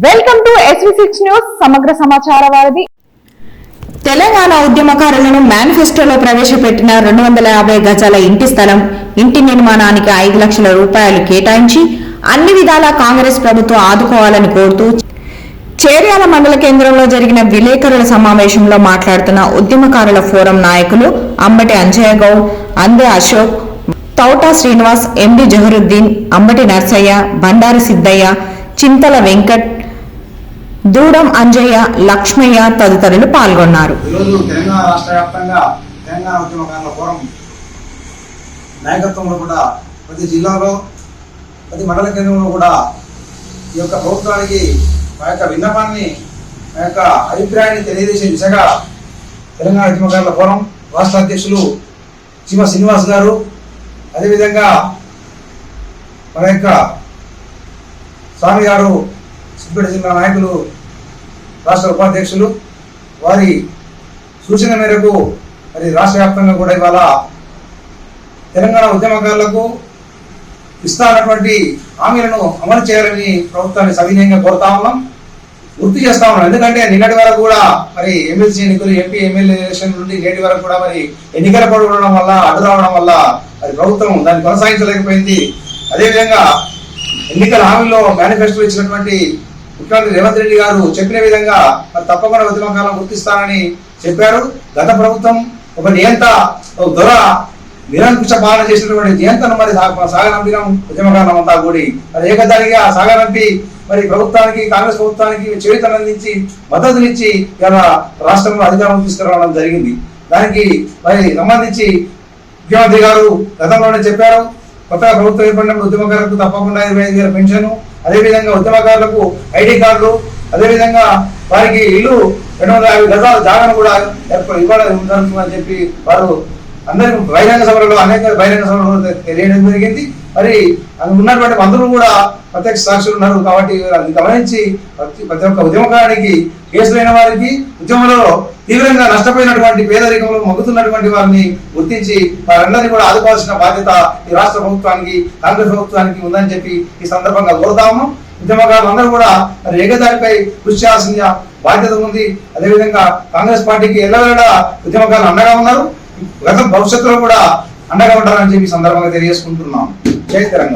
Welcome to SV6 news సమగ్ర సమాచార వారధి. తెలంగాణ ఉద్యమకారులను మేనిఫెస్టోలో ప్రవేశపెట్టిన 250 గజాల ఇంటి స్థలం, ఇంటి నిర్మాణానికి 5 లక్షల రూపాయలు కేటాయించి అన్ని విధాలా కాంగ్రెస్ ప్రభుత్వం ఆదుకోవాలని కోరుతూ చేర్యాల మండల కేంద్రంలో జరిగిన విలేకరుల సమావేశంలో మాట్లాడుతున్న ఉద్యమకారుల ఫోరం నాయకులు అంబటి అంజయ్య గౌడ్, అందే అశోక్, తౌటా శ్రీనివాస్, ఎండి జహరుద్దీన్, అంబటి నర్సయ్య, బండారి సిద్దయ్య, చింతల వెంకట్, దూడం అంజయ్య, లక్ష్మయ్య తదితరులు పాల్గొన్నారు. ఈరోజు తెలంగాణ రాష్ట్ర వ్యాప్తంగా తెలంగాణ ఉద్యమకారుల ఫోరం నాయకత్వంలో కూడా ప్రతి జిల్లాలో ప్రతి మండల కేంద్రంలో కూడా ఈ యొక్క ప్రభుత్వానికి మా యొక్క విన్నపాన్ని మా యొక్క అభిప్రాయాన్ని తెలియజేసే దిశగా తెలంగాణ ఉద్యమకారుల ఫోరం రాష్ట్ర అధ్యక్షులు చీమ శ్రీనివాస్ గారు, అదేవిధంగా మన యొక్క స్వామి గారు సిద్దిపేట జిల్లా నాయకులు, రాష్ట్ర ఉపాధ్యక్షులు, వారి సూచన మేరకు మరి రాష్ట్ర వ్యాప్తంగా కూడా ఇవాళ తెలంగాణ ఉద్యమకారులకు ఇస్తున్నటువంటి హామీలను అమలు చేయాలని ప్రభుత్వాన్ని సవినయంగా కోరుతా ఉన్నాం, గుర్తు చేస్తా ఉన్నాం. ఎందుకంటే నిన్నటి వరకు కూడా మరి ఎమ్మెల్సీ ఎన్నికలు, ఎంపీ ఎమ్మెల్యే ఎలక్షన్ నుండి నేటి వరకు కూడా మరి ఎన్నికల కోడ్ ఉండడం వల్ల, అడ్డు రావడం వల్ల మరి ప్రభుత్వం దాన్ని కొనసాగించలేకపోయింది. అదేవిధంగా ఎన్నికల హామీలో మేనిఫెస్టో ఇచ్చినటువంటి ముఖ్యమంత్రి రేవంత్ రెడ్డి గారు చెప్పిన విధంగా మరి తప్పకుండా ఉద్యమకాలను గుర్తిస్తానని చెప్పారు. గత ప్రభుత్వం ఒక నియంత దొర నిరంకుశ పాలన చేసినటువంటి నియంత్రణ మరి సాగనంపినాం ఉద్యమకాలం అంతా కూడి మరి ఏకదానిగా సాగనంపి మరి ప్రభుత్వానికి, కాంగ్రెస్ ప్రభుత్వానికి చేయూతను అందించి మద్దతునిచ్చి ఇలా రాష్ట్రంలో అధికారం తీసుకురావడం జరిగింది. దానికి మరి సంబంధించి ముఖ్యమంత్రి గారు గతంలోనే చెప్పారు, కొత్తగా ప్రభుత్వం ఏర్పడినప్పుడు ఉద్యమకారులకు తప్పకుండా 25,000 పెన్షన్, అదేవిధంగా ఉద్యమకారులకు ఐడి కార్డులు, అదేవిధంగా వారికి ఇల్లు 250 గజాల జాగాను కూడా ఇవ్వడం జరుగుతుందని చెప్పి వారు అందరికీ బహిరంగ సభలలో, అనేక బహిరంగ సభలలో తెలియడం జరిగింది. మరి ఉన్నటువంటి మంత్రులు కూడా ప్రత్యక్ష సాక్షులు ఉన్నారు. కాబట్టి అది గమనించి ప్రతి ఒక్క ఉద్యమకారునికి, కేసులైన వారికి, ఉద్యమంలో తీవ్రంగా నష్టపోయినటువంటి, పేదరికంలో మొగ్గుతున్నటువంటి వారిని గుర్తించి వారందరినీ కూడా ఆదుకోవాల్సిన బాధ్యత ఈ రాష్ట్ర ప్రభుత్వానికి, కాంగ్రెస్ ప్రభుత్వానికి ఉందని చెప్పి ఈ సందర్భంగా కోరుతాము. ఉద్యమకారులు అందరూ కూడా మరి ఏకదానిపై కృషి చేయాల్సిన బాధ్యత ఉంది. అదేవిధంగా కాంగ్రెస్ పార్టీకి ఎల్లవేళ ఉద్యమకారులు అండగా ఉన్నారు, గత భవిష్యత్తులో కూడా అండగా ఉంటారని చెప్పి సందర్భంగా తెలియజేసుకుంటున్నాం. జై తెలంగాణ.